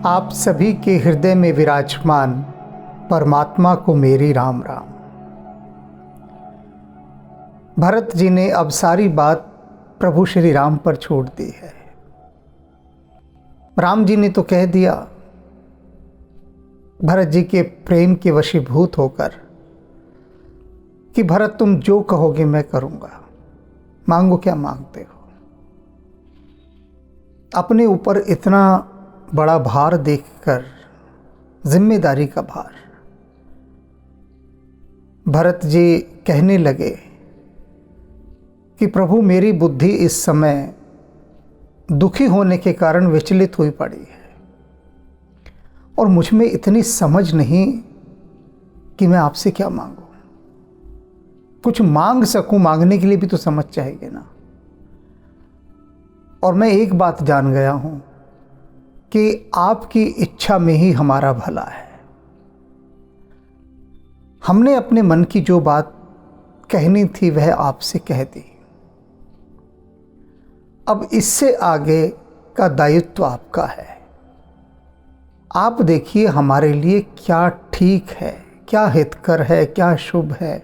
आप सभी के हृदय में विराजमान परमात्मा को मेरी राम राम। भरत जी ने अब सारी बात प्रभु श्री राम पर छोड़ दी है। राम जी ने तो कह दिया, भरत जी के प्रेम के वशीभूत होकर, कि भरत तुम जो कहोगे मैं करूंगा, मांगो क्या मांगते हो। अपने ऊपर इतना बड़ा भार देखकर, जिम्मेदारी का भार, भरत जी कहने लगे कि प्रभु मेरी बुद्धि इस समय दुखी होने के कारण विचलित हुई पड़ी है और मुझ में इतनी समझ नहीं कि मैं आपसे क्या मांगूं। कुछ मांग सकूं, मांगने के लिए भी तो समझ चाहिए ना। और मैं एक बात जान गया हूं कि आपकी इच्छा में ही हमारा भला है। हमने अपने मन की जो बात कहनी थी वह आपसे कह दी। अब इससे आगे का दायित्व आपका है। आप देखिए हमारे लिए क्या ठीक है, क्या हितकर है, क्या शुभ है,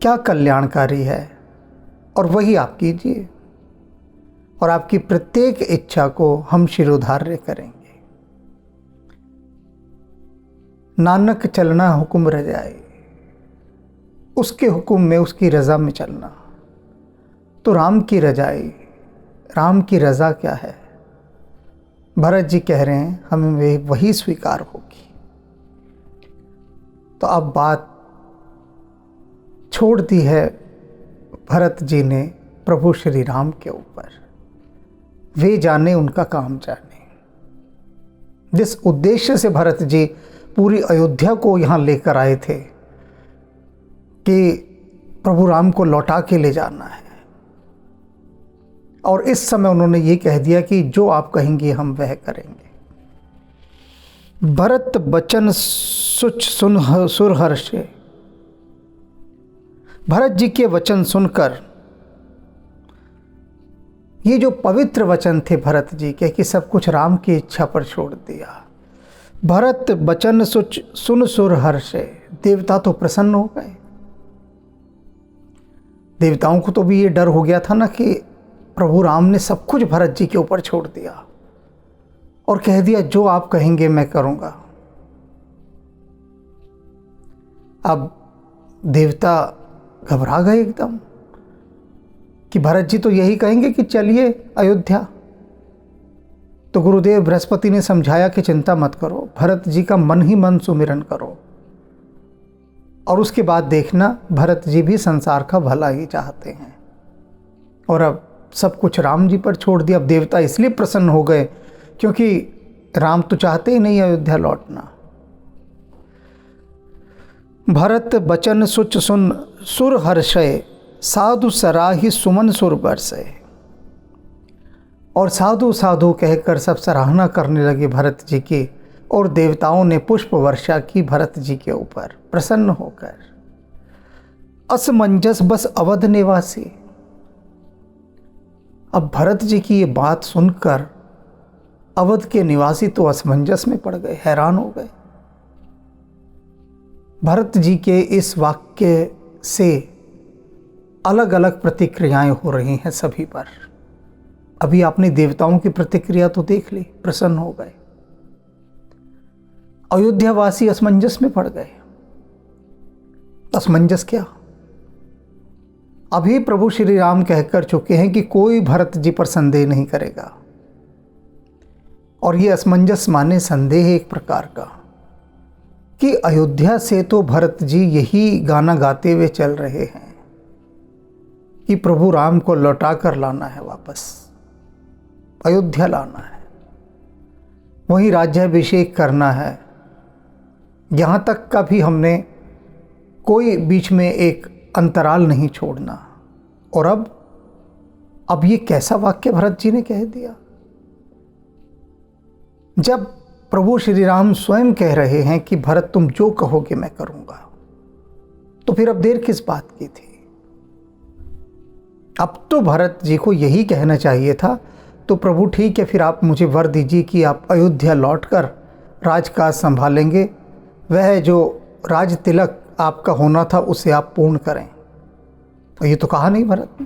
क्या कल्याणकारी है, और वही आप कीजिए। और आपकी प्रत्येक इच्छा को हम शिरोधार्य करेंगे। नानक चलना हुक्म रजाए, उसके हुक्म में, उसकी रज़ा में चलना। तो राम की रजाई, राम की रज़ा क्या है? भरत जी कह रहे हैं हमें वही स्वीकार होगी। तो अब बात छोड़ दी है भरत जी ने प्रभु श्री राम के ऊपर। वे जाने, उनका काम जाने। जिस उद्देश्य से भरत जी पूरी अयोध्या को यहाँ लेकर आए थे कि प्रभु राम को लौटा के ले जाना है, और इस समय उन्होंने ये कह दिया कि जो आप कहेंगे हम वह करेंगे। भरत बचन सुच सुन सुर हर्षे। भरत जी के वचन सुनकर, ये जो पवित्र वचन थे भरत जी के कि सब कुछ राम की इच्छा पर छोड़ दिया। भरत बचन सुच सुन सुर हर्षे। देवता तो प्रसन्न हो गए। देवताओं को तो भी ये डर हो गया था ना कि प्रभु राम ने सब कुछ भरत जी के ऊपर छोड़ दिया और कह दिया जो आप कहेंगे मैं करूंगा। अब देवता घबरा गए एकदम कि भरत जी तो यही कहेंगे कि चलिए अयोध्या। तो गुरुदेव बृहस्पति ने समझाया कि चिंता मत करो, भरत जी का मन ही मन सुमिरन करो और उसके बाद देखना भरत जी भी संसार का भला ही चाहते हैं। और अब सब कुछ राम जी पर छोड़ दिया। अब देवता इसलिए प्रसन्न हो गए क्योंकि राम तो चाहते ही नहीं अयोध्या लौटना। भरत बचन सुच सुन सुर हर्षय, साधु सराही सुमन सुर बरसे। और साधु साधु कहकर सब सराहना करने लगे भरत जी की, और देवताओं ने पुष्प वर्षा की भरत जी के ऊपर प्रसन्न होकर। असमंजस बस अवध निवासी। अब भरत जी की ये बात सुनकर अवध के निवासी तो असमंजस में पड़ गए, हैरान हो गए। भरत जी के इस वाक्य से अलग अलग प्रतिक्रियाएं हो रही हैं सभी पर। अभी आपने देवताओं की प्रतिक्रिया तो देख ली, प्रसन्न हो गए। अयोध्यावासी असमंजस में पड़ गए। असमंजस क्या? अभी प्रभु श्री राम कहकर चुके हैं कि कोई भरत जी पर संदेह नहीं करेगा, और ये असमंजस माने संदेह एक प्रकार का कि अयोध्या से तो भरत जी यही गाना गाते हुए चल रहे हैं कि प्रभु राम को लौटा कर लाना है, वापस अयोध्या लाना है, वहीं राज्याभिषेक करना है। यहाँ तक का भी हमने कोई बीच में एक अंतराल नहीं छोड़ना। और अब ये कैसा वाक्य भरत जी ने कह दिया? जब प्रभु श्री राम स्वयं कह रहे हैं कि भरत तुम जो कहोगे मैं करूंगा, तो फिर अब देर किस बात की थी? अब तो भरत जी को यही कहना चाहिए था, तो प्रभु ठीक है, फिर आप मुझे वर दीजिए कि आप अयोध्या लौटकर राजकाज संभालेंगे, वह जो राज तिलक आपका होना था उसे आप पूर्ण करें। तो ये तो कहा नहीं भरत ने।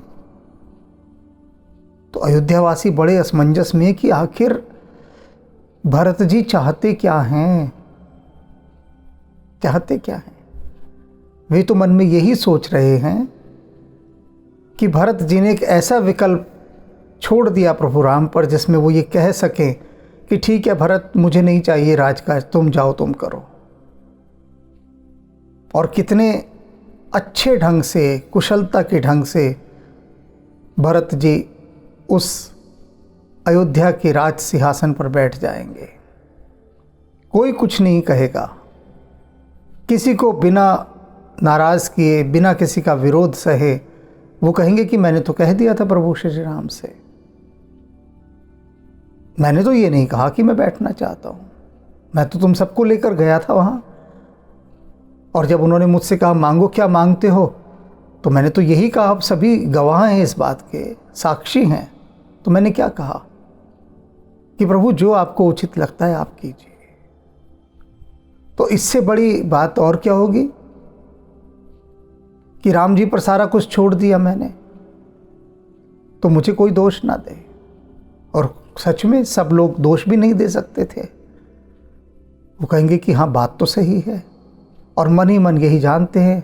तो अयोध्यावासी बड़े असमंजस में कि आखिर भरत जी चाहते क्या हैं, चाहते क्या हैं। वे तो मन में यही सोच रहे हैं कि भरत जी ने एक ऐसा विकल्प छोड़ दिया प्रभु राम पर जिसमें वो ये कह सकें कि ठीक है भरत, मुझे नहीं चाहिए राजकाज, तुम जाओ, तुम करो। और कितने अच्छे ढंग से, कुशलता के ढंग से भरत जी उस अयोध्या के राज सिंहासन पर बैठ जाएंगे। कोई कुछ नहीं कहेगा, किसी को बिना नाराज़ किए, बिना किसी का विरोध सहे वो कहेंगे कि मैंने तो कह दिया था प्रभु श्री राम से, मैंने तो ये नहीं कहा कि मैं बैठना चाहता हूँ, मैं तो तुम सबको लेकर गया था वहाँ। और जब उन्होंने मुझसे कहा मांगो, क्या मांगते हो, तो मैंने तो यही कहा, आप सभी गवाह हैं इस बात के, साक्षी हैं। तो मैंने क्या कहा कि प्रभु जो आपको उचित लगता है आप कीजिए। तो इससे बड़ी बात और क्या होगी कि राम जी पर सारा कुछ छोड़ दिया मैंने, तो मुझे कोई दोष ना दे। और सच में सब लोग दोष भी नहीं दे सकते थे। वो कहेंगे कि हाँ बात तो सही है, और मन ही मन यही जानते हैं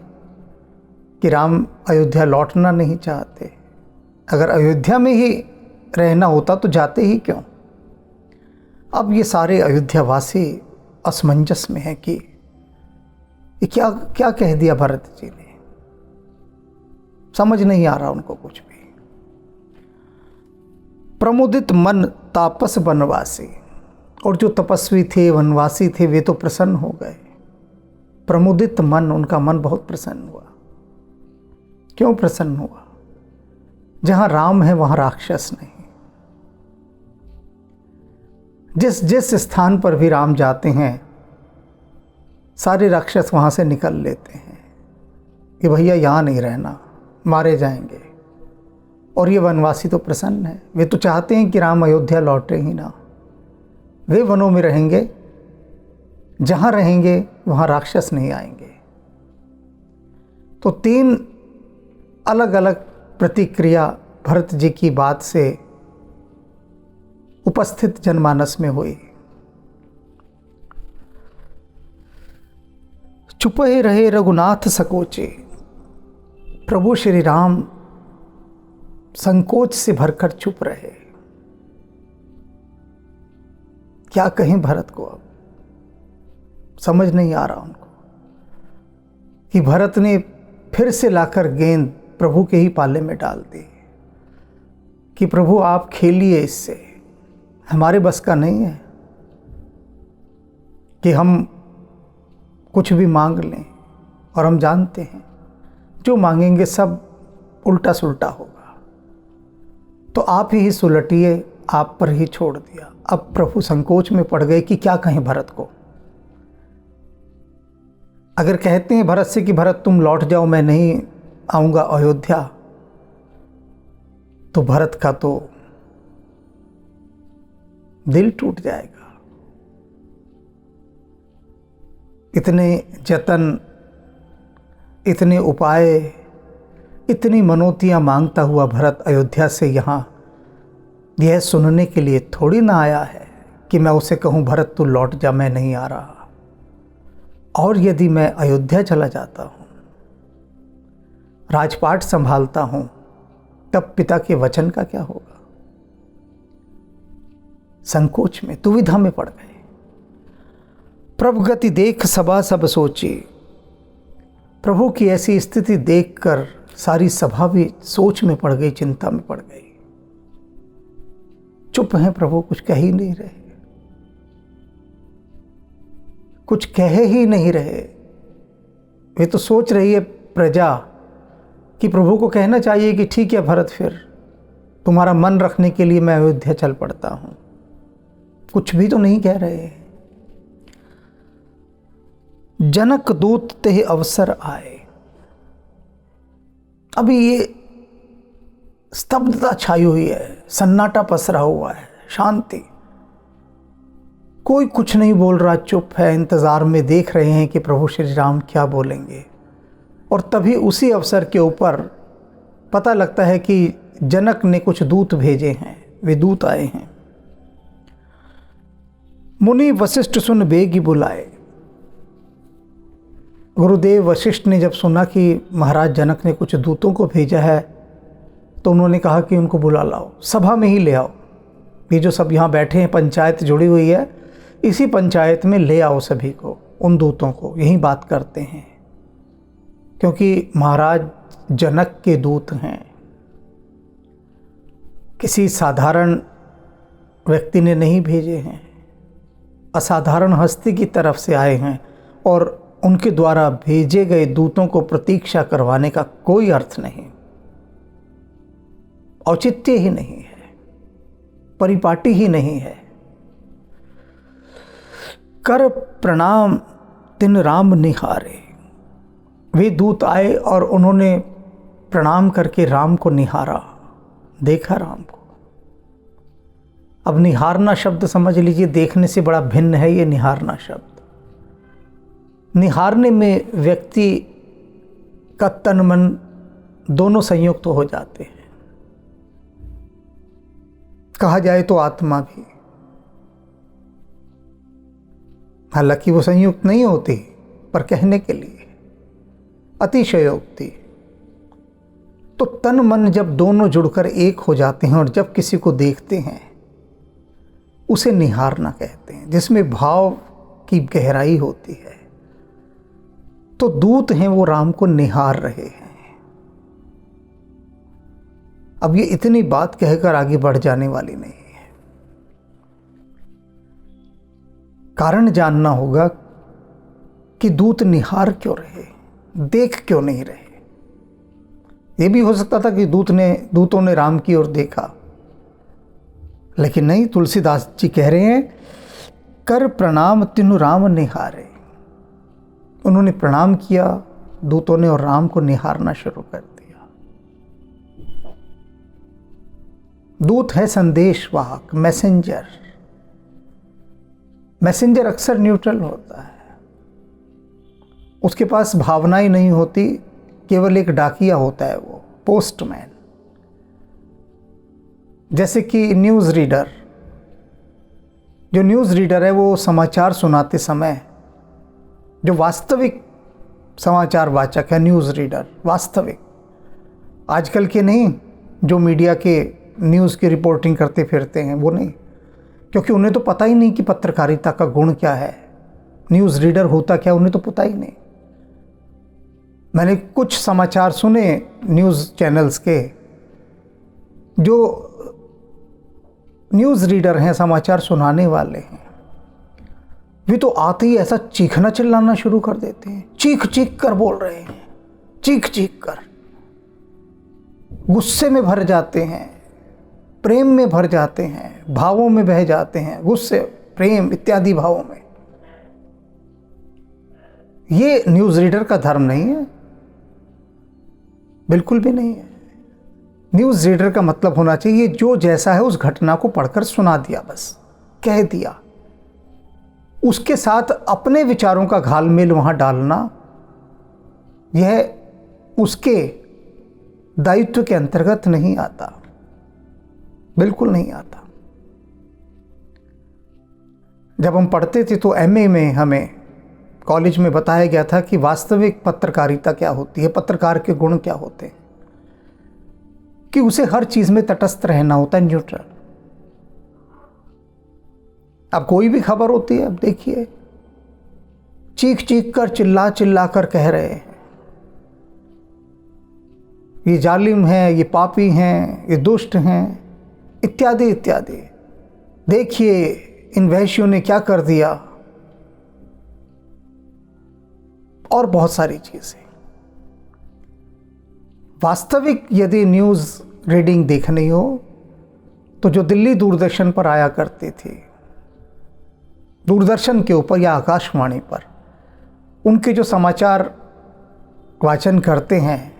कि राम अयोध्या लौटना नहीं चाहते। अगर अयोध्या में ही रहना होता तो जाते ही क्यों। अब ये सारे अयोध्यावासी असमंजस में हैं कि ये क्या क्या कह दिया भरत जी ने, समझ नहीं आ रहा उनको कुछ भी। प्रमुदित मन तापस वनवासी, और जो तपस्वी थे, वनवासी थे, वे तो प्रसन्न हो गए। प्रमुदित मन, उनका मन बहुत प्रसन्न हुआ। क्यों प्रसन्न हुआ? जहां राम है वहां राक्षस नहीं। जिस जिस स्थान पर भी राम जाते हैं सारे राक्षस वहां से निकल लेते हैं कि भैया यहाँ नहीं रहना, मारे जाएंगे। और ये वनवासी तो प्रसन्न है, वे तो चाहते हैं कि राम अयोध्या लौटे ही ना। वे वनों में रहेंगे, जहाँ रहेंगे वहाँ राक्षस नहीं आएंगे। तो तीन अलग अलग प्रतिक्रिया भरत जी की बात से उपस्थित जनमानस में हुई। चुपे रहे रघुनाथ सकोचे, प्रभु श्री राम संकोच से भरकर चुप रहे। क्या कहें भरत को, अब समझ नहीं आ रहा उनको कि भरत ने फिर से लाकर गेंद प्रभु के ही पाले में डाल दी कि प्रभु आप खेलिए इससे, हमारे बस का नहीं है कि हम कुछ भी मांग लें। और हम जानते हैं जो मांगेंगे सब उल्टा सुल्टा होगा। तो आप ही सुलटिए, आप पर ही छोड़ दिया। अब प्रभु संकोच में पड़ गए कि क्या कहें भरत को। अगर कहते हैं भरत से कि भरत तुम लौट जाओ, मैं नहीं आऊँगा अयोध्या, तो भरत का तो दिल टूट जाएगा। इतने जतन, इतने उपाय, इतनी मनोतियाँ मांगता हुआ भरत अयोध्या से यहाँ यह सुनने के लिए थोड़ी ना आया है कि मैं उसे कहूँ भरत तू लौट जा, मैं नहीं आ रहा। और यदि मैं अयोध्या चला जाता हूँ, राजपाट संभालता हूँ, तब पिता के वचन का क्या होगा। संकोच में, दुविधा में पड़ गए। प्रभु गति देख सभा सब सोची, प्रभु की ऐसी स्थिति देखकर सारी सभा भी सोच में पड़ गई, चिंता में पड़ गई। चुप हैं प्रभु, कुछ कह ही नहीं रहे, कुछ कह ही नहीं रहे। वे तो सोच रही है प्रजा कि प्रभु को कहना चाहिए कि ठीक है भरत, फिर तुम्हारा मन रखने के लिए मैं अयोध्या चल पड़ता हूं। कुछ भी तो नहीं कह रहे। जनक दूत ते अवसर आए। अभी ये स्तब्धता छाई हुई है, सन्नाटा पसरा हुआ है, शांति। कोई कुछ नहीं बोल रहा, चुप है, इंतज़ार में देख रहे हैं कि प्रभु श्री राम क्या बोलेंगे। और तभी उसी अवसर के ऊपर पता लगता है कि जनक ने कुछ दूत भेजे हैं, वे दूत आए हैं। मुनि वशिष्ठ सुन बेगी बुलाए। गुरुदेव वशिष्ठ ने जब सुना कि महाराज जनक ने कुछ दूतों को भेजा है तो उन्होंने कहा कि उनको बुला लाओ, सभा में ही ले आओ। ये जो सब यहाँ बैठे हैं, पंचायत जुड़ी हुई है, इसी पंचायत में ले आओ सभी को, उन दूतों को, यही बात करते हैं। क्योंकि महाराज जनक के दूत हैं, किसी साधारण व्यक्ति ने नहीं भेजे हैं, असाधारण हस्ती की तरफ से आए हैं। और उनके द्वारा भेजे गए दूतों को प्रतीक्षा करवाने का कोई अर्थ नहीं, औचित्य ही नहीं है, परिपाटी ही नहीं है। कर प्रणाम तिन राम निहारे। वे दूत आए और उन्होंने प्रणाम करके राम को निहारा, देखा राम को। अब निहारना शब्द समझ लीजिए, देखने से बड़ा भिन्न है ये निहारना शब्द। निहारने में व्यक्ति का तन मन दोनों संयुक्त हो जाते हैं, कहा जाए तो आत्मा भी। हालांकि वो संयुक्त नहीं होती, पर कहने के लिए अतिशयोक्ति। तो तन मन जब दोनों जुड़कर एक हो जाते हैं और जब किसी को देखते हैं, उसे निहारना कहते हैं, जिसमें भाव की गहराई होती है। तो दूत हैं, वो राम को निहार रहे हैं। अब ये इतनी बात कहकर आगे बढ़ जाने वाली नहीं है। कारण जानना होगा कि दूत निहार क्यों रहे, देख क्यों नहीं रहे। ये भी हो सकता था कि दूतों ने राम की ओर देखा, लेकिन नहीं। तुलसीदास जी कह रहे हैं, कर प्रणाम तिनु राम निहारे। उन्होंने प्रणाम किया दूतों ने और राम को निहारना शुरू कर दिया। दूत है संदेशवाहक, मैसेंजर। मैसेंजर अक्सर न्यूट्रल होता है, उसके पास भावनाएं नहीं होती, केवल एक डाकिया होता है, वो पोस्टमैन। जैसे कि न्यूज़ रीडर, जो न्यूज़ रीडर है वो समाचार सुनाते समय, जो वास्तविक समाचार वाचक है, न्यूज़ रीडर वास्तविक, आजकल के नहीं जो मीडिया के न्यूज़ की रिपोर्टिंग करते फिरते हैं, वो नहीं। क्योंकि उन्हें तो पता ही नहीं कि पत्रकारिता का गुण क्या है, न्यूज़ रीडर होता क्या, उन्हें तो पता ही नहीं। मैंने कुछ समाचार सुने न्यूज़ चैनल्स के, जो न्यूज़ रीडर हैं, समाचार सुनाने वाले हैं, वे तो आते ही ऐसा चीखना चिल्लाना शुरू कर देते हैं, चीख चीख कर बोल रहे हैं, चीख चीख कर गुस्से में भर जाते हैं, प्रेम में भर जाते हैं, भावों में बह जाते हैं, गुस्से, प्रेम इत्यादि भावों में। ये न्यूज़ रीडर का धर्म नहीं है, बिल्कुल भी नहीं है। न्यूज़ रीडर का मतलब होना चाहिए जो जैसा है उस घटना को पढ़कर सुना दिया, बस कह दिया। उसके साथ अपने विचारों का घालमेल वहां डालना, यह उसके दायित्व के अंतर्गत नहीं आता, बिल्कुल नहीं आता। जब हम पढ़ते थे तो एमए में हमें कॉलेज में बताया गया था कि वास्तविक पत्रकारिता क्या होती है, पत्रकार के गुण क्या होते हैं, कि उसे हर चीज में तटस्थ रहना होता है, न्यूट्रल। अब कोई भी खबर होती है, अब देखिए चीख चीख कर, चिल्ला चिल्ला कर कह रहे हैं, ये जालिम हैं, ये पापी हैं, ये दुष्ट हैं, इत्यादि इत्यादि। देखिए इन वैश्यों ने क्या कर दिया, और बहुत सारी चीजें। वास्तविक यदि न्यूज़ रीडिंग देखनी हो तो जो दिल्ली दूरदर्शन पर आया करती थी, दूरदर्शन के ऊपर या आकाशवाणी पर, उनके जो समाचार वाचन करते हैं,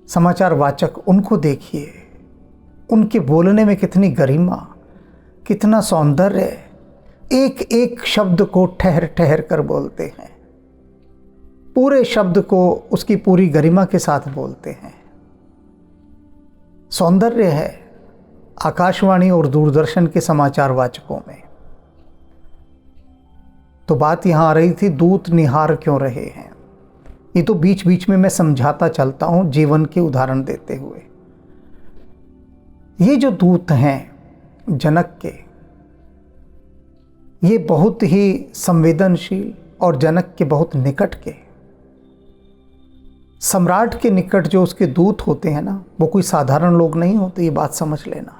समाचार वाचक उनको देखिए, उनके बोलने में कितनी गरिमा, कितना सौंदर्य, एक एक शब्द को ठहर ठहर कर बोलते हैं, पूरे शब्द को उसकी पूरी गरिमा के साथ बोलते हैं। सौंदर्य है आकाशवाणी और दूरदर्शन के समाचार वाचकों में। तो बात यहां आ रही थी, दूत निहार क्यों रहे हैं। ये तो बीच बीच में मैं समझाता चलता हूं जीवन के उदाहरण देते हुए। ये जो दूत हैं जनक के, ये बहुत ही संवेदनशील और जनक के बहुत निकट के, सम्राट के निकट जो उसके दूत होते हैं ना, वो कोई साधारण लोग नहीं होते, ये बात समझ लेना।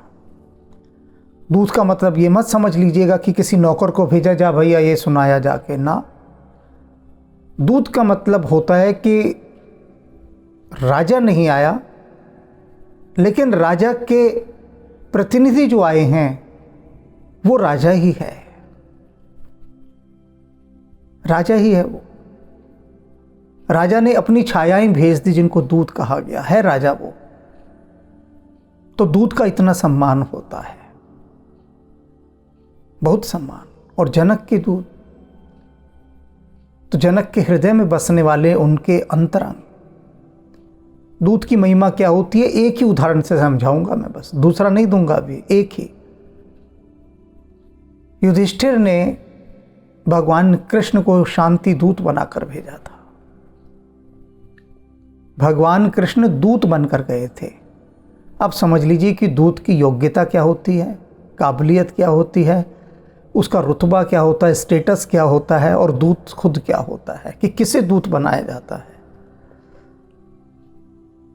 दूत का मतलब ये मत समझ लीजिएगा कि किसी नौकर को भेजा जा भैया ये सुनाया जाके, ना। दूत का मतलब होता है कि राजा नहीं आया, लेकिन राजा के प्रतिनिधि जो आए हैं वो राजा ही है, राजा ही है वो। राजा ने अपनी छायाएं भेज दी जिनको दूत कहा गया है, राजा वो। तो दूत का इतना सम्मान होता है, बहुत सम्मान। और जनक के दूत, तो जनक के हृदय में बसने वाले उनके अंतरंग। दूत की महिमा क्या होती है, एक ही उदाहरण से समझाऊंगा मैं, बस दूसरा नहीं दूंगा अभी, एक ही। युधिष्ठिर ने भगवान कृष्ण को शांति दूत बनाकर भेजा था। भगवान कृष्ण दूत बनकर गए थे। अब समझ लीजिए कि दूत की योग्यता क्या होती है, काबिलियत क्या होती है, उसका रुतबा क्या होता है, स्टेटस क्या होता है, और दूत खुद क्या होता है, कि किसे दूत बनाया जाता है।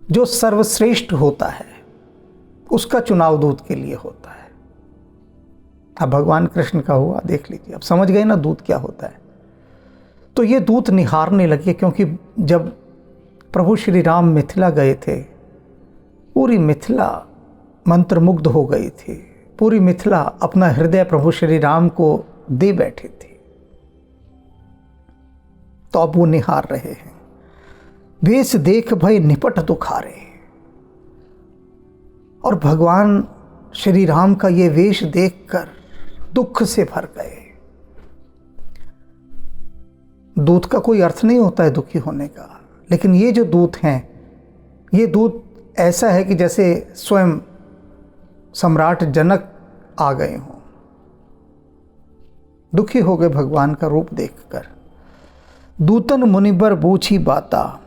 जो सर्वश्रेष्ठ होता है उसका चुनाव दूत के लिए होता है। अब भगवान कृष्ण का हुआ, देख लीजिए, अब समझ गए ना दूत क्या होता है। तो ये दूत निहारने लगे, क्योंकि जब प्रभु श्री राम मिथिला गए थे, पूरी मिथिला मंत्रमुग्ध हो गई थी, पूरी मिथिला अपना हृदय प्रभु श्री राम को दे बैठी थी। तो अब वो निहार रहे हैं। वेश देख भय निपट दुखारे, और भगवान श्री राम का ये वेश देखकर दुख से भर गए। दूत का कोई अर्थ नहीं होता है दुखी होने का, लेकिन ये जो दूत हैं, ये दूत ऐसा है कि जैसे स्वयं सम्राट जनक आ गए हों, दुखी हो गए भगवान का रूप देखकर। दूतन मुनिबर बूझी बाता,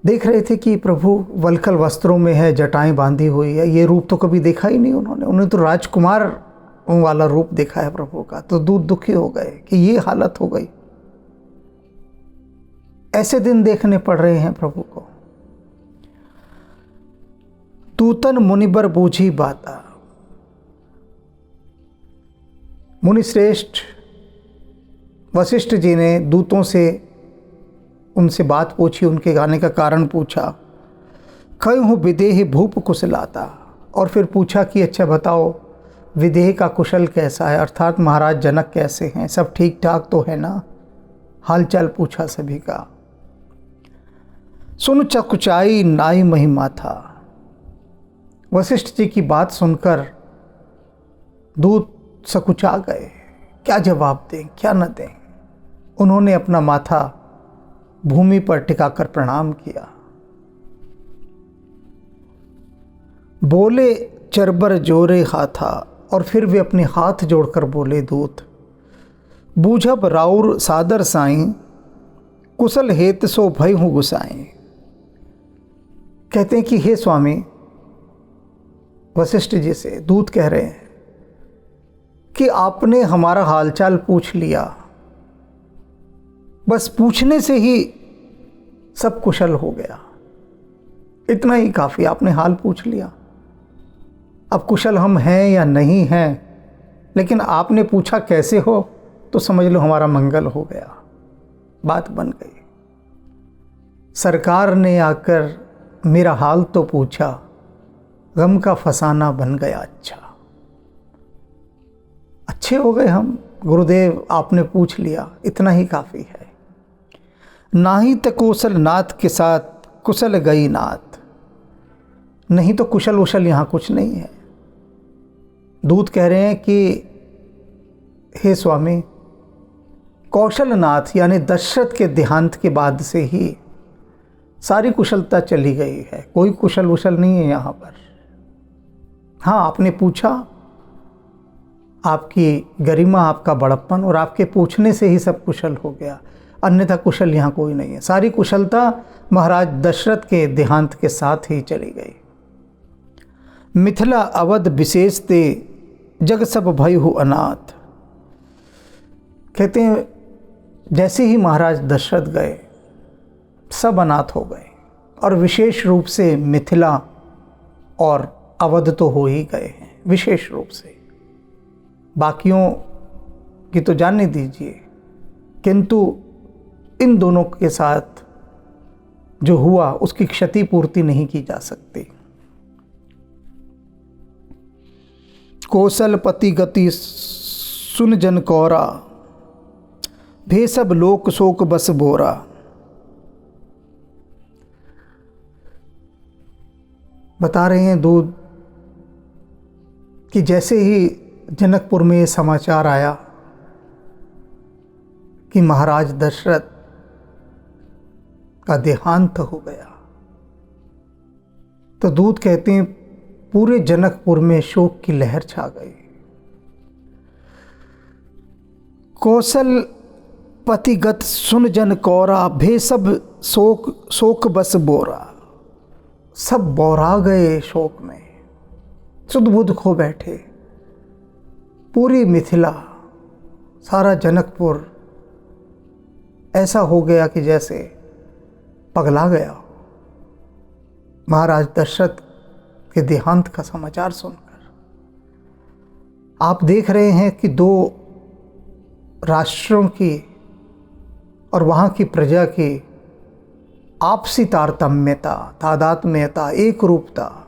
देख रहे थे कि प्रभु वल्कल वस्त्रों में है, जटाएं बांधी हुई है। ये रूप तो कभी देखा ही नहीं उन्होंने तो राजकुमार वाला रूप देखा है प्रभु का। तो दूत दुखी हो गए कि ये हालत हो गई, ऐसे दिन देखने पड़ रहे हैं प्रभु को। दूतन मुनिबर बूझी बाता, मुनिश्रेष्ठ वशिष्ठ जी ने दूतों से उनसे बात पूछी, उनके गाने का कारण पूछा। कहूँ विदेह भूप कुशलाता, और फिर पूछा कि अच्छा बताओ विदेह का कुशल कैसा है, अर्थात महाराज जनक कैसे हैं, सब ठीक ठाक तो है ना। हालचाल पूछा सभी का। सुन चकुचाई नाई महिमा था, वशिष्ठ जी की बात सुनकर दूत सकुचा गए, क्या जवाब दें क्या न दें। उन्होंने अपना माथा भूमि पर टिकाकर प्रणाम किया। बोले चरबर जोरे हाथा, और फिर वे अपने हाथ जोड़कर बोले दूत, बूझब राउर सादर साईं, कुशल हेत सो भय हूँ गुसाई। कहते हैं कि हे स्वामी, वशिष्ठ जी से दूत कह रहे हैं कि आपने हमारा हालचाल पूछ लिया, बस पूछने से ही सब कुशल हो गया, इतना ही काफ़ी, आपने हाल पूछ लिया। अब कुशल हम हैं या नहीं हैं, लेकिन आपने पूछा कैसे हो, तो समझ लो हमारा मंगल हो गया, बात बन गई। सरकार ने आकर मेरा हाल तो पूछा, गम का फसाना बन गया अच्छा। अच्छे हो गए हम, गुरुदेव आपने पूछ लिया, इतना ही काफ़ी है। नाही त कौशल नाथ के साथ कुशल गई नाथ। नहीं तो कुशल उशल यहाँ कुछ नहीं है। दूत कह रहे हैं कि हे स्वामी, कौशलनाथ यानी दशरथ के देहांत के बाद से ही सारी कुशलता चली गई है, कोई कुशल उशल नहीं है यहाँ पर। हाँ, आपने पूछा, आपकी गरिमा, आपका बड़प्पन और आपके पूछने से ही सब कुशल हो गया, अन्यथा कुशल यहाँ कोई नहीं है। सारी कुशलता महाराज दशरथ के देहांत के साथ ही चली गई। मिथिला अवध विशेष ते जग सब भय हो अनाथ। कहते हैं जैसे ही महाराज दशरथ गए सब अनाथ हो गए, और विशेष रूप से मिथिला और अवध तो हो ही गए हैं विशेष रूप से। बाकियों की तो जानने दीजिए, किंतु इन दोनों के साथ जो हुआ उसकी क्षतिपूर्ति नहीं की जा सकती। कौशलपति गति सुन जन कौरा, भे सब लोक शोक बस बोरा। बता रहे हैं दूत कि जैसे ही जनकपुर में ये समाचार आया कि महाराज दशरथ का देहांत हो गया, तो दूत कहते हैं पूरे जनकपुर में शोक की लहर छा गई। कौशल पतिगत सुन जन कौरा, भे सब शोक बस बोरा। सब बौरा गए शोक में, सुध बुध खो बैठे। पूरी मिथिला, सारा जनकपुर ऐसा हो गया कि जैसे पगला गया महाराज दशरथ के देहांत का समाचार सुनकर। आप देख रहे हैं कि दो राष्ट्रों की और वहाँ की प्रजा की आपसी तारतम्यता, तादात्म्यता, एक रूपता,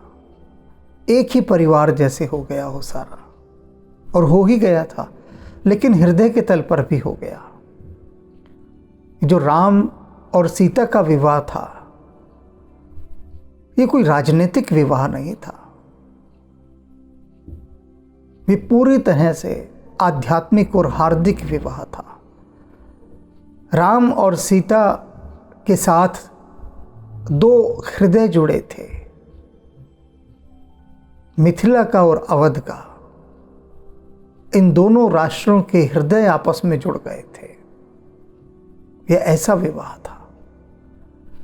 एक ही परिवार जैसे हो गया हो सारा, और हो ही गया था, लेकिन हृदय के तल पर भी हो गया। जो राम और सीता का विवाह था, ये कोई राजनीतिक विवाह नहीं था, ये पूरी तरह से आध्यात्मिक और हार्दिक विवाह था। राम और सीता के साथ दो हृदय जुड़े थे, मिथिला का और अवध का। इन दोनों राष्ट्रों के हृदय आपस में जुड़ गए थे। यह ऐसा विवाह था।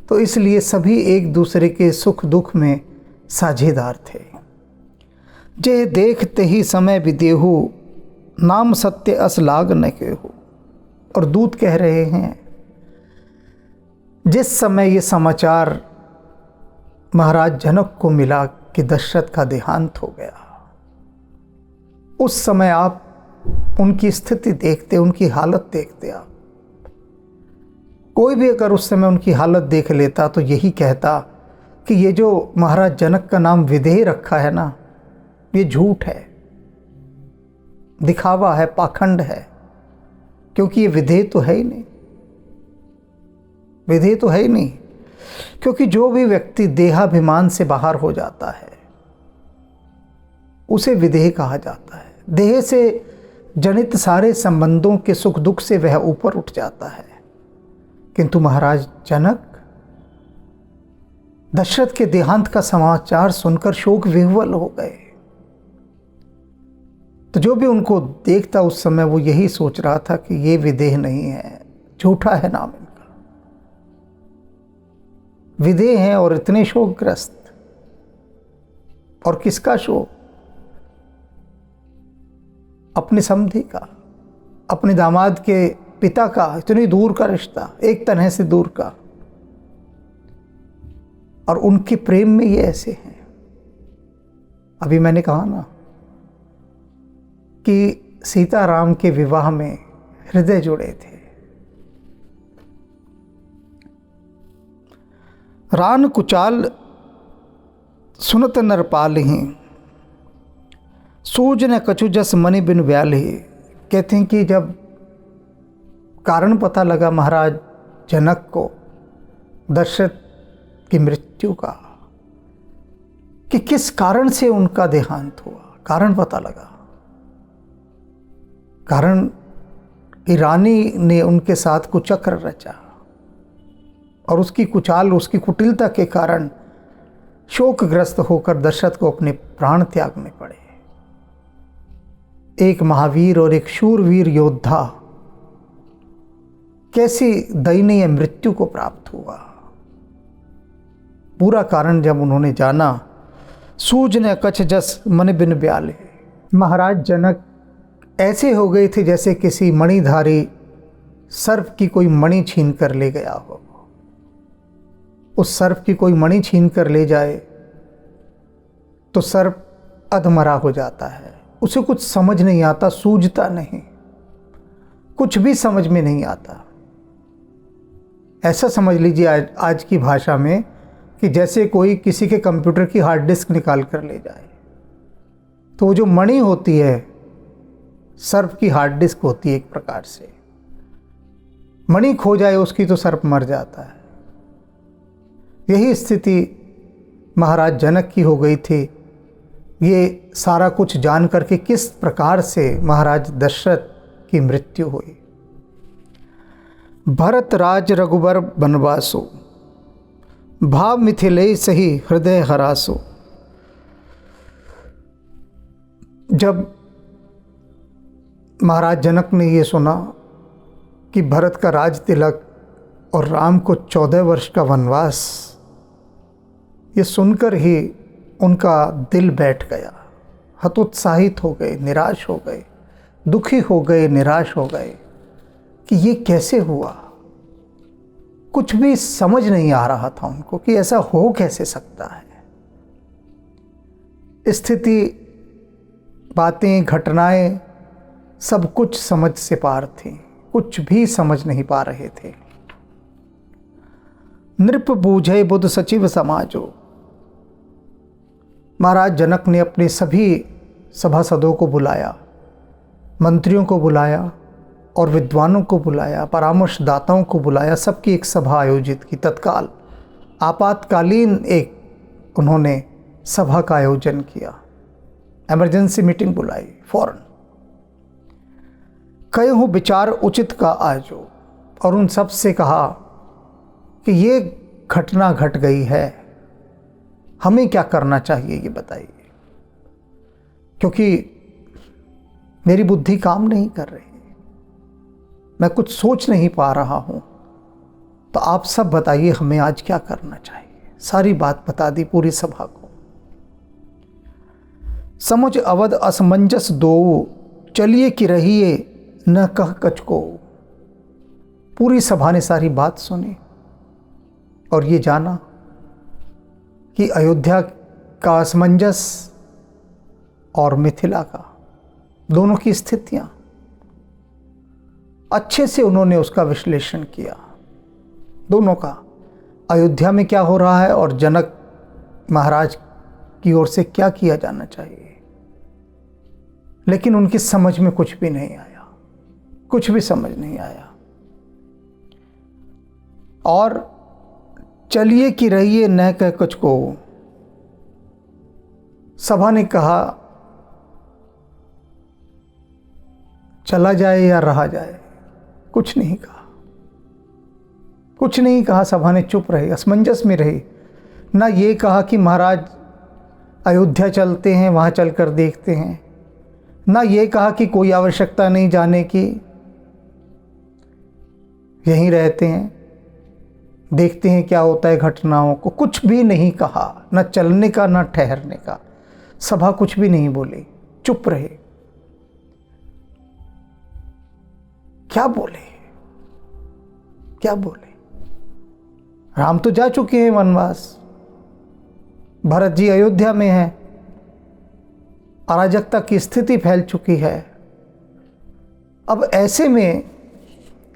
तो इसलिए सभी एक दूसरे के सुख दुख में साझेदार थे। जे देखते ही समय विदेहु, नाम सत्य अस लाग न केहू। और दूत कह रहे हैं जिस समय ये समाचार महाराज जनक को मिला कि दशरथ का देहांत हो गया, उस समय आप उनकी स्थिति देखते, उनकी हालत देखते। आप कोई भी अगर उस समय उनकी हालत देख लेता तो यही कहता कि ये जो महाराज जनक का नाम विदेह रखा है ना, ये झूठ है, दिखावा है, पाखंड है, क्योंकि ये विधेय तो है ही नहीं, विधेय तो है ही नहीं। क्योंकि जो भी व्यक्ति देहाभिमान से बाहर हो जाता है उसे विदेह कहा जाता है। देह से जनित सारे संबंधों के सुख दुख से वह ऊपर उठ जाता है। किंतु महाराज जनक दशरथ के देहांत का समाचार सुनकर शोक विह्वल हो गए। तो जो भी उनको देखता उस समय वो यही सोच रहा था कि ये विदेह नहीं है, झूठा है नाम इनका, विदेह है और इतने शोकग्रस्त। और किसका शोक? अपने समधी का, अपने दामाद के पिता का, इतनी दूर का रिश्ता, एक तरह से दूर का, और उनके प्रेम में ये ऐसे हैं। अभी मैंने कहा ना कि सीता राम के विवाह में हृदय जुड़े थे। रान कुचाल सुनत नरपालहि, सूज न कछु जस मनि बिन व्यालहि। कहते हैं कि जब कारण पता लगा महाराज जनक को दशरथ की मृत्यु का, कि किस कारण से उनका देहांत हुआ, कारण पता लगा। कारण कि रानी ने उनके साथ कुचक्र रचा और उसकी कुचाल, उसकी कुटिलता के कारण शोकग्रस्त होकर दशरथ को अपने प्राण त्यागने पड़े। एक महावीर और एक शूरवीर योद्धा कैसी दयनीय मृत्यु को प्राप्त हुआ। पूरा कारण जब उन्होंने जाना, सूझने कछ जस मन बिन ब्याले। महाराज जनक ऐसे हो गए थे जैसे किसी मणिधारी सर्प की कोई मणि छीन कर ले गया हो। उस सर्प की कोई मणि छीन कर ले जाए तो सर्प अधमरा हो जाता है, उसे कुछ समझ नहीं आता, सूझता नहीं, कुछ भी समझ में नहीं आता। ऐसा समझ लीजिए आज की भाषा में कि जैसे कोई किसी के कंप्यूटर की हार्ड डिस्क निकाल कर ले जाए, तो वो जो मणि होती है सर्प की हार्ड डिस्क होती है, एक प्रकार से मणि खो जाए उसकी तो सर्प मर जाता है। यही स्थिति महाराज जनक की हो गई थी। ये सारा कुछ जान करके किस प्रकार से महाराज दशरथ की मृत्यु हुई। भरत राज रघुबर बनवासो, भाव मिथिले सही हृदय हरासो। जब महाराज जनक ने ये सुना कि भरत का राज तिलक और राम को 14 वर्ष का वनवास, ये सुनकर ही उनका दिल बैठ गया। हतोत्साहित हो गए, निराश हो गए, दुखी हो गए, निराश हो गए कि ये कैसे हुआ। कुछ भी समझ नहीं आ रहा था उनको कि ऐसा हो कैसे सकता है। स्थिति, बातें, घटनाएं सब कुछ समझ से पार थी, कुछ भी समझ नहीं पा रहे थे। नृप बूझे बुध सचिव समाजो। महाराज जनक ने अपने सभी सभासदों को बुलाया, मंत्रियों को बुलाया और विद्वानों को बुलाया, परामर्शदाताओं को बुलाया, सबकी एक सभा आयोजित की। तत्काल आपातकालीन एक उन्होंने सभा का आयोजन किया, इमरजेंसी मीटिंग बुलाई फौरन। कहूँ विचार उचित का आजो, और उन सब से कहा कि ये घटना घट गई है, हमें क्या करना चाहिए ये बताइए, क्योंकि मेरी बुद्धि काम नहीं कर रही, मैं कुछ सोच नहीं पा रहा हूँ, तो आप सब बताइए हमें आज क्या करना चाहिए। सारी बात बता दी पूरी सभा को। समझ अवध असमंजस दो, चलिए कि रहिए न कह कछ को। पूरी सभा ने सारी बात सुनी और ये जाना कि अयोध्या का असमंजस और मिथिला का, दोनों की स्थितियां अच्छे से उन्होंने उसका विश्लेषण किया, दोनों का, अयोध्या में क्या हो रहा है और जनक महाराज की ओर से क्या किया जाना चाहिए। लेकिन उनकी समझ में कुछ भी नहीं आया, कुछ भी समझ नहीं आया। और चलिए कि रहिए न कह कुछ को, सभा ने कहा चला जाए या रहा जाए, कुछ नहीं कहा, कुछ नहीं कहा। सभा ने चुप रही, असमंजस में रही। ना ये कहा कि महाराज अयोध्या चलते हैं, वहाँ चलकर देखते हैं, ना ये कहा कि कोई आवश्यकता नहीं जाने की, यहीं रहते हैं, देखते हैं क्या होता है घटनाओं को। कुछ भी नहीं कहा, ना चलने का ना ठहरने का। सभा कुछ भी नहीं बोली, चुप रहे। क्या बोले, क्या बोले। राम तो जा चुके हैं वनवास, भरत जी अयोध्या में हैं, अराजकता की स्थिति फैल चुकी है। अब ऐसे में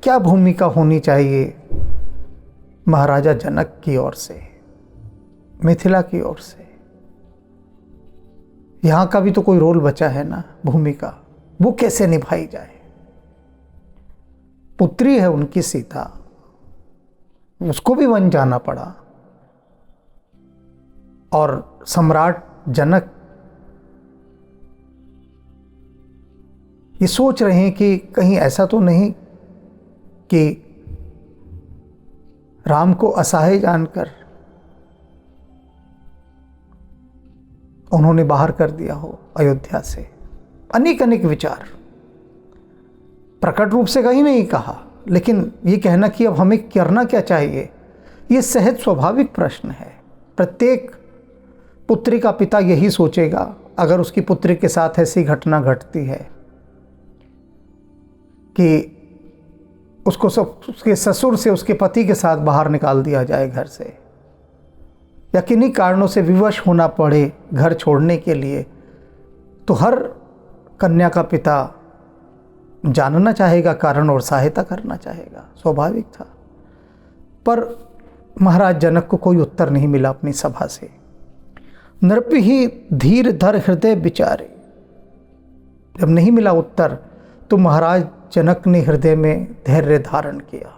क्या भूमिका होनी चाहिए महाराजा जनक की ओर से, मिथिला की ओर से। यहाँ का भी तो कोई रोल बचा है ना, भूमिका, वो कैसे निभाई जाए। पुत्री है उनकी सीता, उसको भी वन जाना पड़ा। और सम्राट जनक ये सोच रहे हैं कि कहीं ऐसा तो नहीं कि राम को असहाय जानकर उन्होंने बाहर कर दिया हो अयोध्या से। अनेक अनेक विचार, प्रकट रूप से कहीं नहीं कहा, लेकिन ये कहना कि अब हमें करना क्या चाहिए, ये सहज स्वाभाविक प्रश्न है। प्रत्येक पुत्री का पिता यही सोचेगा अगर उसकी पुत्री के साथ ऐसी घटना घटती है कि उसको सब उसके ससुर से, उसके पति के साथ बाहर निकाल दिया जाए घर से, या किन्हीं कारणों से विवश होना पड़े घर छोड़ने के लिए, तो हर कन्या का पिता जानना चाहेगा कारण और सहायता करना चाहेगा, स्वाभाविक था। पर महाराज जनक को कोई उत्तर नहीं मिला अपनी सभा से। नृप ही धीर धर हृदय विचारे, जब नहीं मिला उत्तर तो महाराज जनक ने हृदय में धैर्य धारण किया,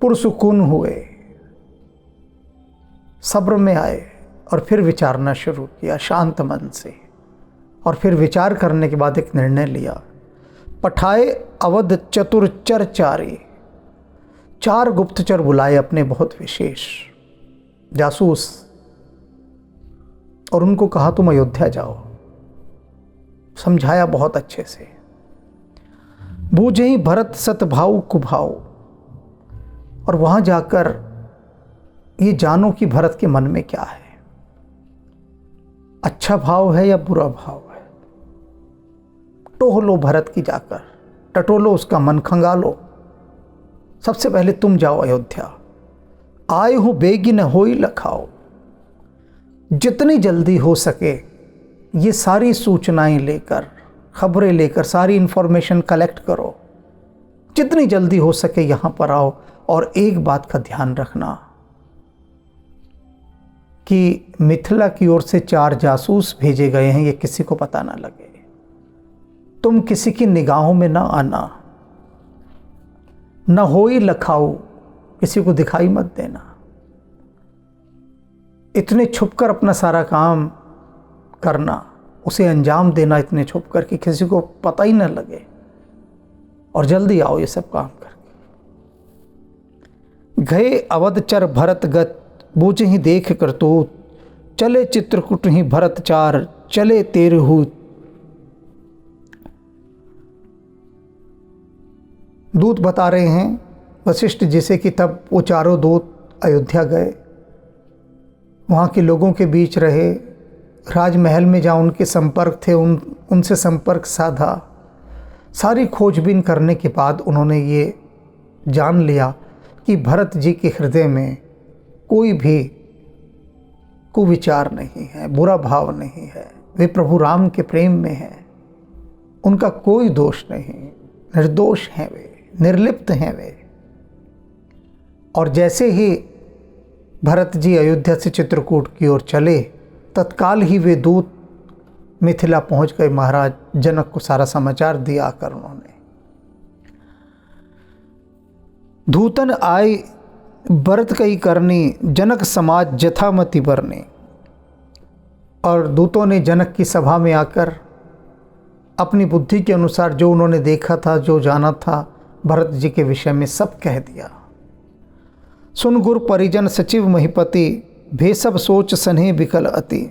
पुरसुकून हुए, सब्र में आए और फिर विचारना शुरू किया शांत मन से। और फिर विचार करने के बाद एक निर्णय लिया। पठाए अवध चतुरचर चारे, 4 गुप्तचर बुलाए अपने बहुत विशेष जासूस, और उनको कहा तुम अयोध्या जाओ। समझाया बहुत अच्छे से। बूझे ही भरत सतभाव कुभाव, और वहां जाकर ये जानो कि भरत के मन में क्या है, अच्छा भाव है या बुरा भाव है। टोह लो भरत की जाकर, टटोलो उसका मन, खंगालो। सबसे पहले तुम जाओ अयोध्या, आए हो बेगी न होई लखाओ। जितनी जल्दी हो सके ये सारी सूचनाएं लेकर, खबरें लेकर, सारी इंफॉर्मेशन कलेक्ट करो। जितनी जल्दी हो सके यहाँ पर आओ। और एक बात का ध्यान रखना कि मिथिला की ओर से 4 जासूस भेजे गए हैं, ये किसी को पता ना लगे। तुम किसी की निगाहों में ना आना, न होई लखाओ, किसी को दिखाई मत देना। इतने छुपकर अपना सारा काम करना, उसे अंजाम देना इतने छुपकर कि किसी को पता ही न लगे। और जल्दी आओ ये सब काम करके। गए अवधचर भरत गत, बूझ ही देख कर तो, चले चित्रकूट ही भरत 4, चले तेरहू। दूत बता रहे हैं वशिष्ठ जी से कि तब वो 4 दूत अयोध्या गए, वहाँ के लोगों के बीच रहे, राजमहल में जहाँ उनके संपर्क थे उनसे संपर्क साधा। सारी खोजबीन करने के बाद उन्होंने ये जान लिया कि भरत जी के हृदय में कोई भी कुविचार नहीं है, बुरा भाव नहीं है। वे प्रभु राम के प्रेम में हैं, उनका कोई दोष नहीं, निर्दोष हैं वे, निर्लिप्त हैं वे। और जैसे ही भरत जी अयोध्या से चित्रकूट की ओर चले, तत्काल ही वे दूत मिथिला पहुंच गए। महाराज जनक को सारा समाचार दिया आकर उन्होंने। धूतन आए भरत कई करनी, जनक समाज जथामति बरने। और दूतों ने जनक की सभा में आकर अपनी बुद्धि के अनुसार जो उन्होंने देखा था, जो जाना था भरत जी के विषय में, सब कह दिया। सुन गुर परिजन सचिव महिपति, भेसब सोच सन्हे विकल अति।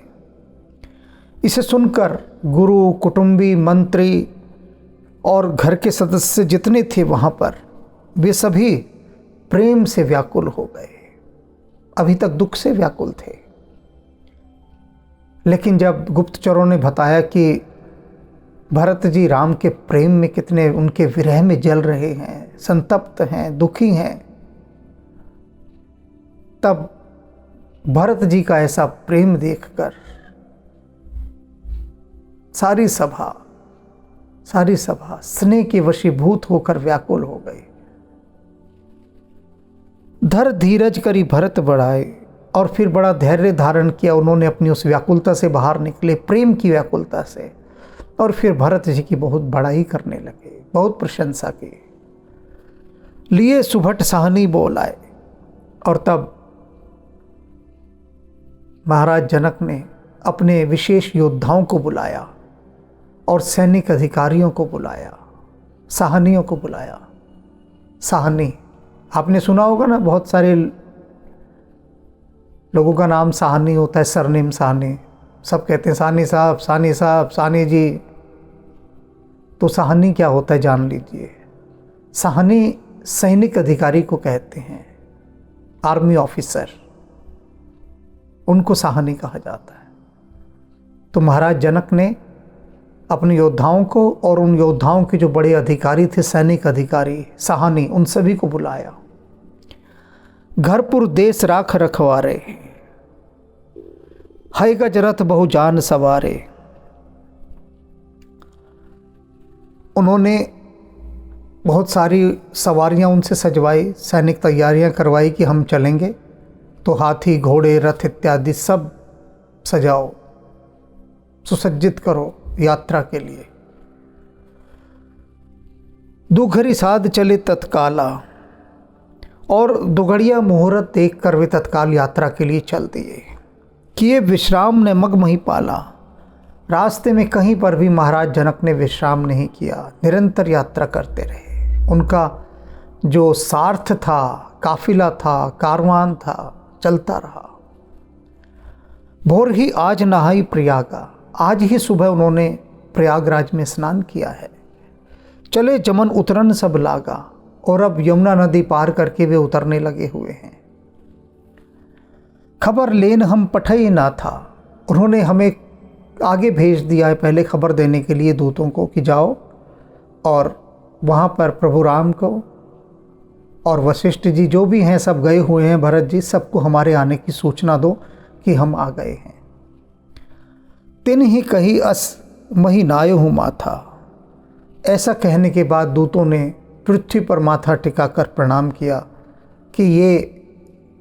इसे सुनकर गुरु, कुटुंबी, मंत्री और घर के सदस्य जितने थे वहाँ पर, वे सभी प्रेम से व्याकुल हो गए। अभी तक दुख से व्याकुल थे, लेकिन जब गुप्तचरों ने बताया कि भरत जी राम के प्रेम में कितने, उनके विरह में जल रहे हैं, संतप्त हैं, दुखी हैं, तब भरत जी का ऐसा प्रेम देखकर सारी सभा स्नेह के वशीभूत होकर व्याकुल हो गई। धर धीरज करी भरत बढ़ाए, और फिर बड़ा धैर्य धारण किया उन्होंने, अपनी उस व्याकुलता से बाहर निकले, प्रेम की व्याकुलता से। और फिर भरत जी की बहुत बड़ाई करने लगे, बहुत प्रशंसा की। लिए सुभट साहनी बोल आए। और तब महाराज जनक ने अपने विशेष योद्धाओं को बुलाया और सैनिक अधिकारियों को बुलाया, साहनियों को बुलाया। साहनी आपने सुना होगा ना, बहुत सारे लोगों का नाम साहनी होता है, सरनेम साहनी, सब कहते हैं साहनी साहब, साहनी साहब, साहनी जी। तो साहनी क्या होता है जान लीजिए। साहनी सैनिक अधिकारी को कहते हैं, आर्मी ऑफिसर, उनको साहनी कहा जाता है। तो महाराज जनक ने अपने योद्धाओं को और उन योद्धाओं के जो बड़े अधिकारी थे, सैनिक अधिकारी, साहनी, उन सभी को बुलाया। घरपुर देश राख रखवारे, है गजरथ बहु जान सवारे। उन्होंने बहुत सारी सवारियां उनसे सजवाई, सैनिक तैयारियां करवाई कि हम चलेंगे, तो हाथी, घोड़े, रथ इत्यादि सब सजाओ, सुसज्जित करो यात्रा के लिए। दुघरी साध चले तत्काला, और दुघड़िया मुहूर्त देख कर वे तत्काल यात्रा के लिए चल दिए। किए विश्राम ने मग मही पाला, रास्ते में कहीं पर भी महाराज जनक ने विश्राम नहीं किया, निरंतर यात्रा करते रहे। उनका जो सार्थ था, काफिला था, कारवान था, चलता रहा। भोर ही आज नहाई प्रयागा, आज ही सुबह उन्होंने प्रयागराज में स्नान किया है। चले जमन उतरन सब लागा, और अब यमुना नदी पार करके वे उतरने लगे हुए हैं। खबर लेन हम पठई ना था, उन्होंने हमें आगे भेज दिया है पहले खबर देने के लिए दूतों को कि जाओ और वहाँ पर प्रभु राम को और वशिष्ठ जी जो भी हैं सब गए हुए हैं, भरत जी, सबको हमारे आने की सूचना दो कि हम आ गए हैं। तिन ही कही अस मही नायो हूँ माथा, ऐसा कहने के बाद दूतों ने पृथ्वी पर माथा टिकाकर प्रणाम किया कि ये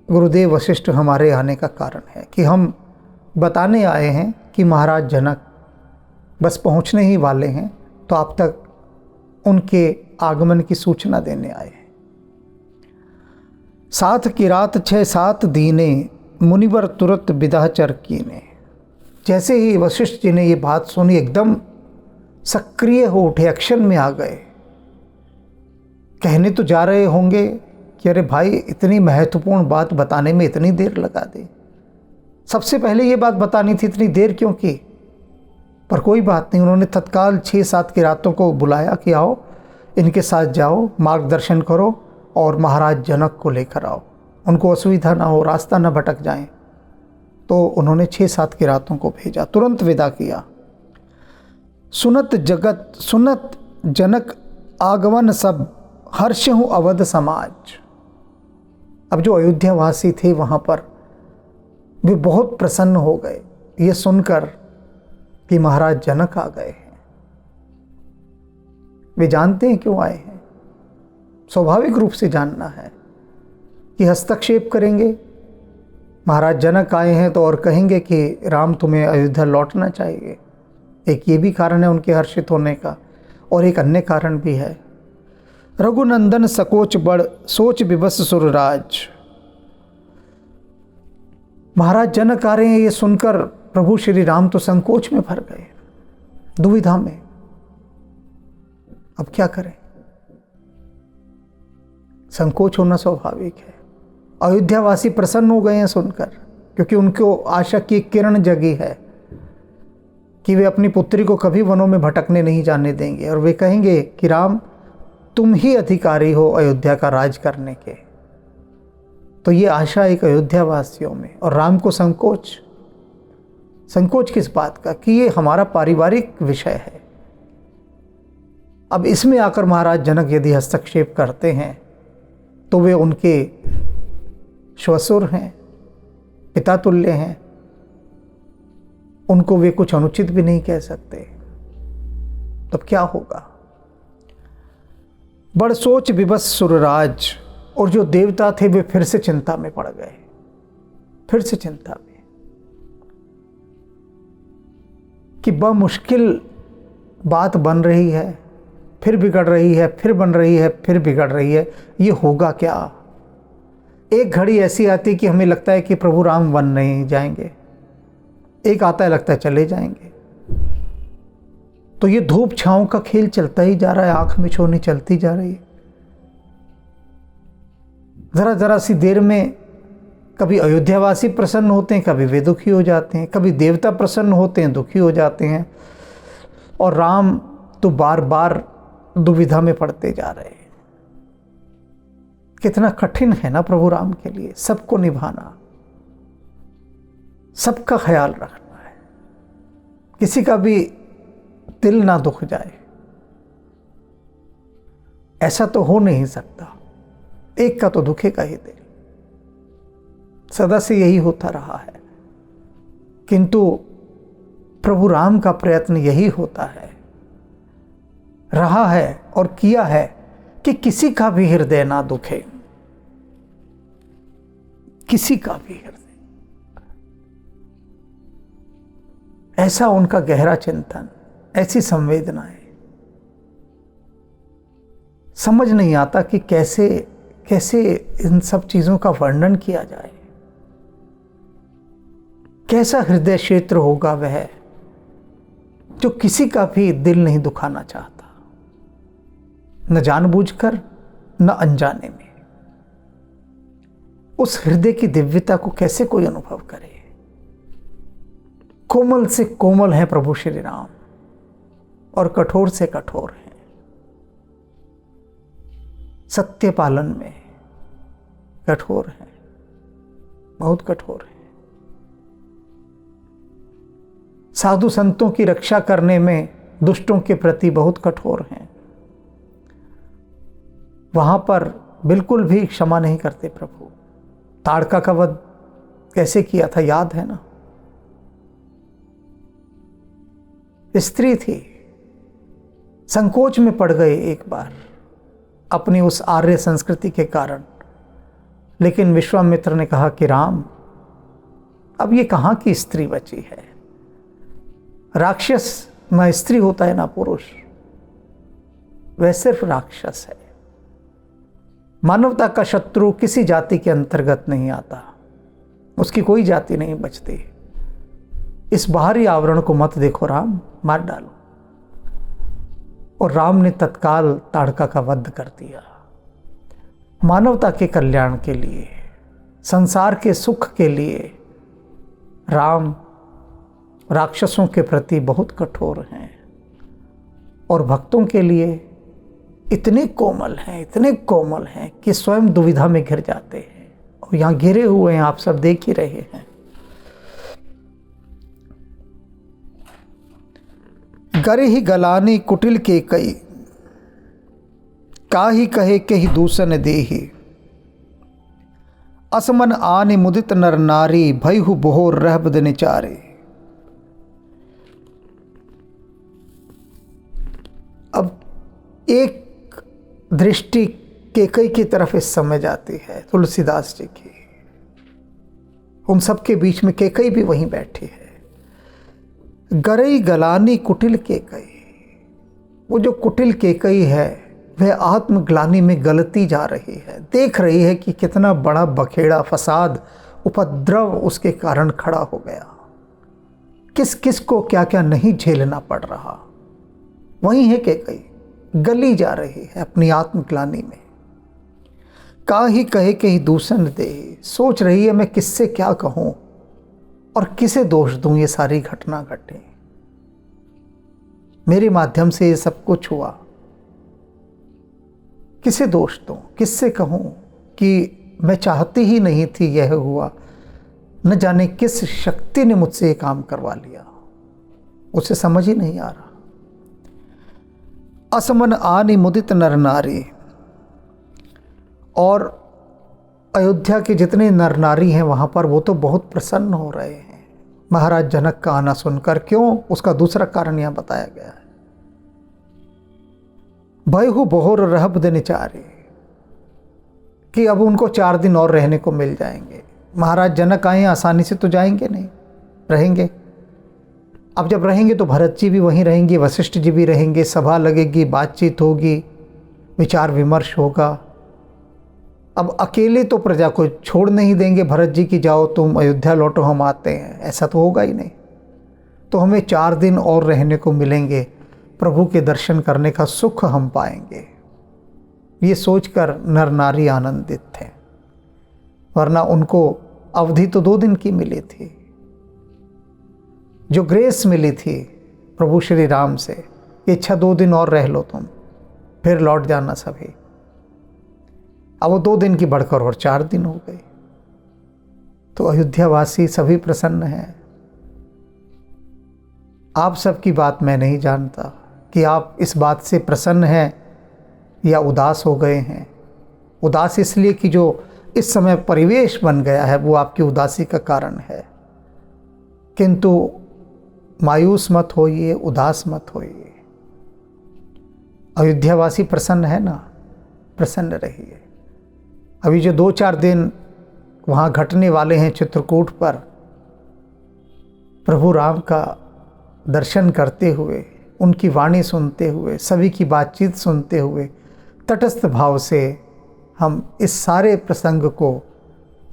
गुरुदेव वशिष्ठ हमारे आने का कारण है, कि हम बताने आए हैं कि महाराज जनक बस पहुंचने ही वाले हैं, तो आप तक उनके आगमन की सूचना देने आए हैं। साथ की रात 6-7 दीने, मुनिवर तुरंत विदाचर कीने। जैसे ही वशिष्ठ जी ने ये बात सुनी, एकदम सक्रिय हो उठे, एक्शन में आ गए। कहने तो जा रहे होंगे कि अरे भाई, इतनी महत्वपूर्ण बात बताने में इतनी देर लगा दी, सबसे पहले ये बात बतानी थी, इतनी देर क्यों की? पर कोई बात नहीं, उन्होंने तत्काल 6-7 की रातों को बुलाया कि आओ, इनके साथ जाओ, मार्गदर्शन करो और महाराज जनक को लेकर आओ, उनको असुविधा ना हो, रास्ता ना भटक जाएं। तो उन्होंने 6-7 की रातों को भेजा, तुरंत विदा किया। सुनत जनक आगमन सब, हर्षहु अवध समाज। अब जो अयोध्यावासी थे वहाँ पर वे बहुत प्रसन्न हो गए ये सुनकर कि महाराज जनक आ गए हैं। वे जानते हैं क्यों आए हैं, स्वाभाविक रूप से जानना है कि हस्तक्षेप करेंगे। महाराज जनक आए हैं तो और कहेंगे कि राम तुम्हें अयोध्या लौटना चाहिए। एक ये भी कारण है उनके हर्षित होने का, और एक अन्य कारण भी है। रघुनंदन सकोच बड़, सोच विवश सुरराज। महाराज जनक आ रहे हैं ये सुनकर प्रभु श्री राम तो संकोच में भर गए, दुविधा में, अब क्या करें। संकोच होना स्वाभाविक है। अयोध्यावासी प्रसन्न हो गए हैं सुनकर, क्योंकि उनको आशा की किरण जगी है कि वे अपनी पुत्री को कभी वनों में भटकने नहीं जाने देंगे, और वे कहेंगे कि राम तुम ही अधिकारी हो अयोध्या का राज करने के। तो ये आशा एक अयोध्यावासियों में, और राम को संकोच किस बात का कि ये हमारा पारिवारिक विषय है। अब इसमें आकर महाराज जनक यदि हस्तक्षेप करते हैं तो वे उनके श्वशुर हैं, पिता तुल्य हैं, उनको वे कुछ अनुचित भी नहीं कह सकते। तब क्या होगा। बड़ सोच विवश सुरराज, और जो देवता थे वे फिर से चिंता में पड़ गए, फिर से चिंता में कि बड़ा मुश्किल बात बन रही है, फिर बिगड़ रही है, फिर बन रही है, फिर बिगड़ रही है। ये होगा क्या? एक घड़ी ऐसी आती है कि हमें लगता है कि प्रभु राम बन नहीं जाएंगे, एक आता है लगता है चले जाएंगे। तो ये धूप छांव का खेल चलता ही जा रहा है, आंख में छोनी चलती जा रही है। जरा जरा सी देर में कभी अयोध्यावासी प्रसन्न होते हैं, कभी वे दुखी हो जाते हैं, कभी देवता प्रसन्न होते हैं, दुखी हो जाते हैं, और राम तो बार बार दुविधा में पड़ते जा रहे हैं। कितना कठिन है ना प्रभु राम के लिए सबको निभाना, सबका ख्याल रखना है, किसी का भी दिल ना दुख जाए। ऐसा तो हो नहीं सकता, एक का तो दुखेगा ही दिल, सदा से यही होता रहा है। किंतु प्रभु राम का प्रयत्न यही होता है, रहा है और किया है कि किसी का भी हृदय ना दुखे, किसी का भी हृदय। ऐसा उनका गहरा चिंतन, ऐसी संवेदनाएं, समझ नहीं आता कि कैसे कैसे इन सब चीजों का वर्णन किया जाए। कैसा हृदय क्षेत्र होगा वह जो किसी का भी दिल नहीं दुखाना चाहता, न जानबूझकर न अनजाने में। उस हृदय की दिव्यता को कैसे कोई अनुभव करे। कोमल से कोमल है प्रभु श्री राम और कठोर से कठोर हैं। सत्य पालन में कठोर हैं, बहुत कठोर हैं। साधु संतों की रक्षा करने में दुष्टों के प्रति बहुत कठोर हैं। वहां पर बिल्कुल भी क्षमा नहीं करते प्रभु। ताड़का का वध कैसे किया था याद है ना? स्त्री थी, संकोच में पड़ गए एक बार अपनी उस आर्य संस्कृति के कारण, लेकिन विश्वामित्र ने कहा कि राम, अब ये कहाँ की स्त्री बची है? राक्षस ना स्त्री होता है ना पुरुष, वह सिर्फ राक्षस है। मानवता का शत्रु किसी जाति के अंतर्गत नहीं आता, उसकी कोई जाति नहीं बचती। इस बाहरी आवरण को मत देखो राम, मार डालो। और राम ने तत्काल ताड़का का वध कर दिया। मानवता के कल्याण के लिए, संसार के सुख के लिए राम राक्षसों के प्रति बहुत कठोर हैं और भक्तों के लिए इतने कोमल हैं, इतने कोमल हैं कि स्वयं दुविधा में घिर जाते हैं। और यहाँ घिरे हुए हैं, आप सब देख ही रहे हैं। करे ही गलानी कुटिल के कई, काहि कहे के ही दूषण देहि। असमन आने मुदित नर नारी, भयहु बोहर रहबद निचारे। अब एक दृष्टि केकई की तरफ इस समय जाती है, तुलसीदास जी की। उन सबके बीच में केकई भी वहीं बैठी है। गरई गलानी कुटिल केकई, वो जो कुटिल केकई है वह आत्मग्लानि में गलती जा रही है। देख रही है कि कितना बड़ा बखेड़ा, फसाद, उपद्रव उसके कारण खड़ा हो गया। किस किस को क्या क्या नहीं झेलना पड़ रहा। वही है केकई, गली जा रही है अपनी आत्मग्लानि में। काहि कहे के ही दूषण दे, सोच रही है मैं किससे क्या कहूं और किसे दोष दूं, ये सारी घटना घटे, मेरे माध्यम से ये सब कुछ हुआ, किसे दोष दूं, किससे कहूं कि मैं चाहती ही नहीं थी यह हुआ, न जाने किस शक्ति ने मुझसे ये काम करवा लिया, उसे समझ ही नहीं आ रहा। असमन आनि मुदित नर नारी, और अयोध्या के जितने नर नारी हैं वहाँ पर वो तो बहुत प्रसन्न हो रहे हैं महाराज जनक का आना सुनकर। क्यों? उसका दूसरा कारण यहाँ बताया गया है। भयहु बोहर रहबद निचारे, कि अब उनको 4 दिन और रहने को मिल जाएंगे। महाराज जनक आए, आसानी से तो जाएंगे नहीं, रहेंगे। अब जब रहेंगे तो भरत जी भी वहीं रहेंगे, वशिष्ठ जी भी रहेंगे, सभा लगेगी, बातचीत होगी, विचार विमर्श होगा। अब अकेले तो प्रजा को छोड़ नहीं देंगे भरत जी की जाओ तुम अयोध्या लौटो हम आते हैं, ऐसा तो होगा ही नहीं। तो हमें 4 दिन और रहने को मिलेंगे, प्रभु के दर्शन करने का सुख हम पाएंगे, ये सोचकर नर नारी आनंदित थे। वरना उनको अवधि तो 2 दिन की मिली थी, जो ग्रेस मिली थी प्रभु श्री राम से, इच्छा 2 दिन और रह लो तुम, फिर लौट जाना सभी। अब वो 2 दिन की बढ़कर और 4 दिन हो गई। तो अयोध्यावासी सभी प्रसन्न हैं। आप सबकी बात मैं नहीं जानता कि आप इस बात से प्रसन्न हैं या उदास हो गए हैं। उदास इसलिए कि जो इस समय परिवेश बन गया है वो आपकी उदासी का कारण है, किंतु मायूस मत होइए, उदास मत होइए। अयोध्यावासी प्रसन्न है ना, प्रसन्न रहिए। अभी जो 2-4 दिन वहाँ घटने वाले हैं चित्रकूट पर, प्रभु राम का दर्शन करते हुए, उनकी वाणी सुनते हुए, सभी की बातचीत सुनते हुए, तटस्थ भाव से हम इस सारे प्रसंग को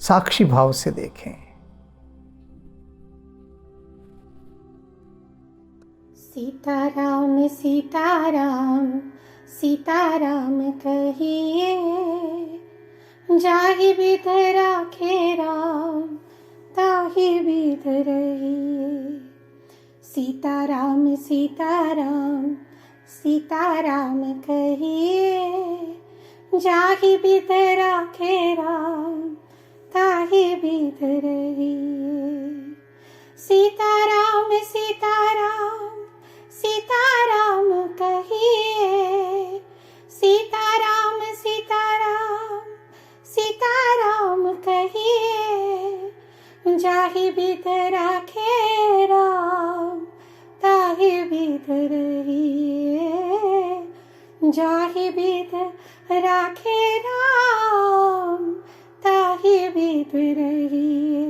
साक्षी भाव से देखें। सीताराम सीताराम सीताराम कहिए, जाहि विध राखे राम ताहि विध रहिए। सीताराम सीताराम सीताराम कहिए, जाहि विध राखे राम ताहि विध रहिए। सीताराम सीताराम सीताराम कहिए, सीताराम सीताराम सीताराम कहिए, जाहि विध राखे राम ताहि विध रहिए। जाहि विध राखे राम ताहि विध रहिए।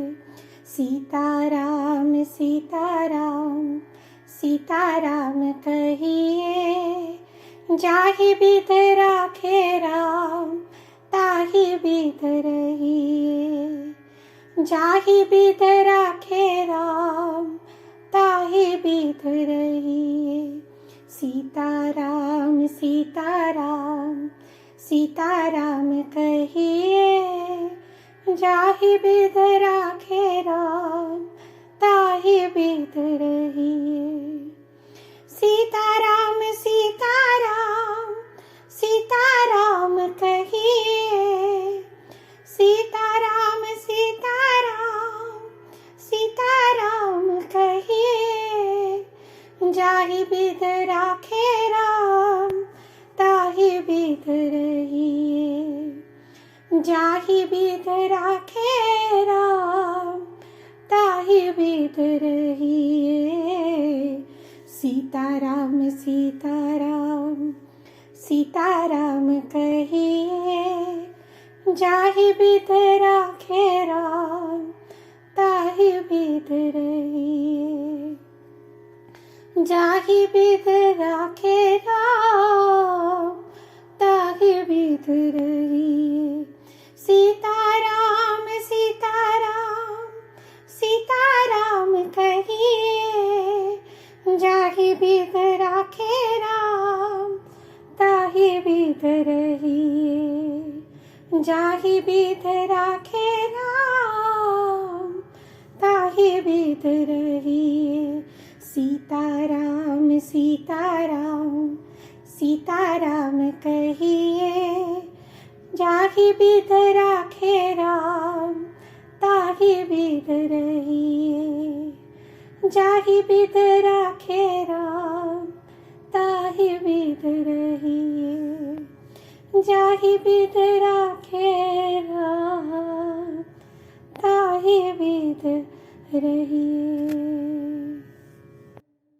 सीताराम सीताराम सीताराम कहिए, जाहि विध राखे राम ताहि विध रहिए। जाहि विध राखे राम ताहि विध रहिए। सीताराम सीताराम सीताराम कहिए, जाहि विध राखे राम ताहि विध रहिए। सीताराम सीताराम सीताराम कहिए, सीताराम सीताराम सीताराम कहिए, जाहि विध राखे राम ताहि विध रहिए। जाहि विध राखे राम ताहि विध रहिए। सीताराम सीताराम सीताराम कहिए, जाहि विध राखे राम ताहि विध रहिए। जाहि विध राखे राम ताहि विध रहिए। सीताराम सीताराम सीताराम कहिए, जाहि विध राखे राम ताहि विध रहिए। जाहि विध राखे राम ताहि विध रहिए। सीताराम सीताराम सीताराम कहिए, जाहि विध राखे राम ताहि विध रहिए। जाहि विध राखे राम ताहि विध रहिए। जाहि विध राखे राम ताहि विध रहिए।